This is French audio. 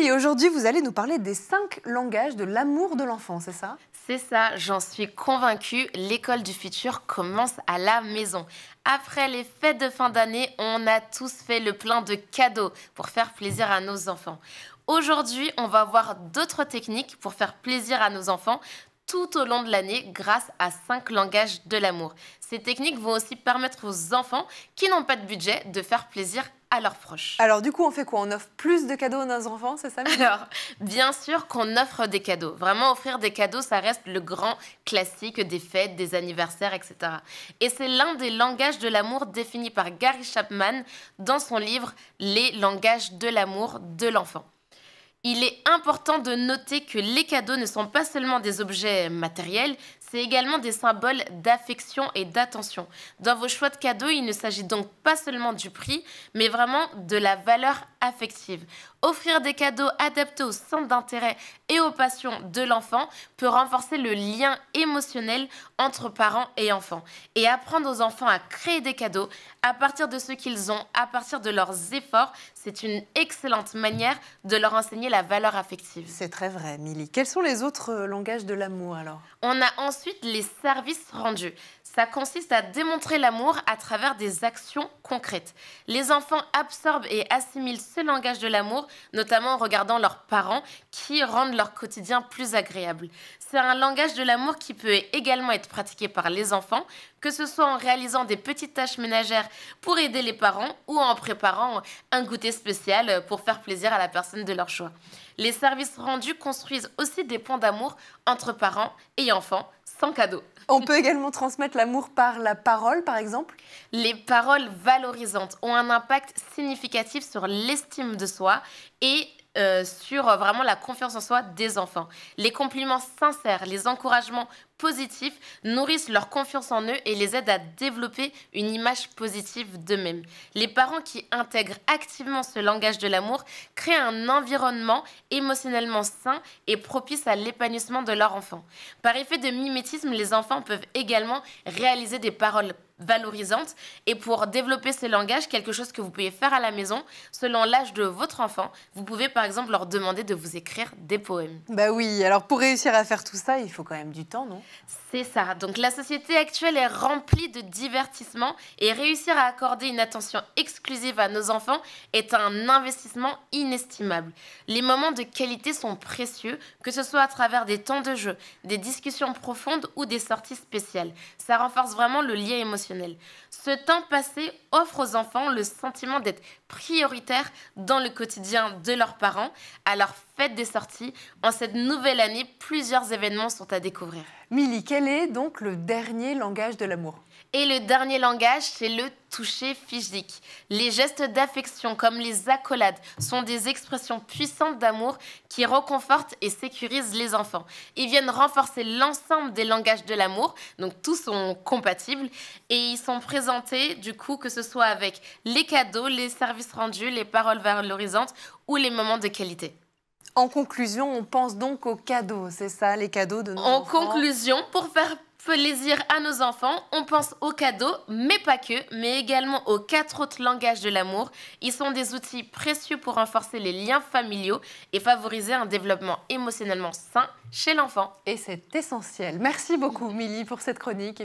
Milly, aujourd'hui, vous allez nous parler des 5 langages de l'amour de l'enfant, c'est ça? C'est ça, j'en suis convaincue, l'école du futur commence à la maison. Après les fêtes de fin d'année, on a tous fait le plein de cadeaux pour faire plaisir à nos enfants. Aujourd'hui, on va voir d'autres techniques pour faire plaisir à nos enfants tout au long de l'année grâce à 5 langages de l'amour. Ces techniques vont aussi permettre aux enfants qui n'ont pas de budget de faire plaisir à leurs proches. Alors du coup, on fait quoi? On offre plus de cadeaux à nos enfants, c'est ça, Milly? Alors, bien sûr qu'on offre des cadeaux. Vraiment, offrir des cadeaux, ça reste le grand classique des fêtes, des anniversaires, etc. Et c'est l'un des langages de l'amour définis par Gary Chapman dans son livre « Les langages de l'amour de l'enfant ». Il est important de noter que les cadeaux ne sont pas seulement des objets matériels, c'est également des symboles d'affection et d'attention. Dans vos choix de cadeaux, il ne s'agit donc pas seulement du prix, mais vraiment de la valeur affective. Offrir des cadeaux adaptés au centre d'intérêt et aux passions de l'enfant peut renforcer le lien émotionnel entre parents et enfants. Et apprendre aux enfants à créer des cadeaux à partir de ce qu'ils ont, à partir de leurs efforts, c'est une excellente manière de leur enseigner la valeur affective. C'est très vrai, Milly. Quels sont les autres langages de l'amour alors? On a ensuite les services rendus. Ça consiste à démontrer l'amour à travers des actions concrètes. Les enfants absorbent et assimilent ce langage de l'amour, notamment en regardant leurs parents qui rendent leur quotidien plus agréable. C'est un langage de l'amour qui peut également être pratiqué par les enfants, que ce soit en réalisant des petites tâches ménagères pour aider les parents ou en préparant un goûter spécial pour faire plaisir à la personne de leur choix. Les services rendus construisent aussi des ponts d'amour entre parents et enfants, sans cadeau. On peut également transmettre l'amour par la parole, par exemple? Les paroles valorisantes ont un impact significatif sur l'estime de soi et sur vraiment la confiance en soi des enfants. Les compliments sincères, les encouragements positifs nourrissent leur confiance en eux et les aident à développer une image positive d'eux-mêmes. Les parents qui intègrent activement ce langage de l'amour créent un environnement émotionnellement sain et propice à l'épanouissement de leur enfant. Par effet de mimétisme, les enfants peuvent également réaliser des paroles valorisantes. Et pour développer ce langage, quelque chose que vous pouvez faire à la maison, selon l'âge de votre enfant, vous pouvez par exemple leur demander de vous écrire des poèmes. Bah oui, alors pour réussir à faire tout ça, il faut quand même du temps, non? C'est ça. Donc la société actuelle est remplie de divertissements et réussir à accorder une attention exclusive à nos enfants est un investissement inestimable. Les moments de qualité sont précieux, que ce soit à travers des temps de jeu, des discussions profondes ou des sorties spéciales. Ça renforce vraiment le lien émotionnel. Ce temps passé offre aux enfants le sentiment d'être prioritaire dans le quotidien de leurs parents. À leur fête des sorties, en cette nouvelle année, plusieurs événements sont à découvrir. Milly, quel est donc le dernier langage de l'amour? Et le dernier langage, c'est le toucher physique. Les gestes d'affection comme les accolades sont des expressions puissantes d'amour qui réconfortent et sécurisent les enfants. Ils viennent renforcer l'ensemble des langages de l'amour, donc tous sont compatibles et ils sont présentés du coup que ce soit avec les cadeaux, les services rendus, les paroles valorisantes ou les moments de qualité. En conclusion, on pense donc aux cadeaux, c'est ça, les cadeaux de nos En enfants? conclusion, pour faire plaisir à nos enfants, on pense aux cadeaux, mais pas que, mais également aux 4 autres langages de l'amour. Ils sont des outils précieux pour renforcer les liens familiaux et favoriser un développement émotionnellement sain chez l'enfant. Et c'est essentiel. Merci beaucoup, Milly, pour cette chronique.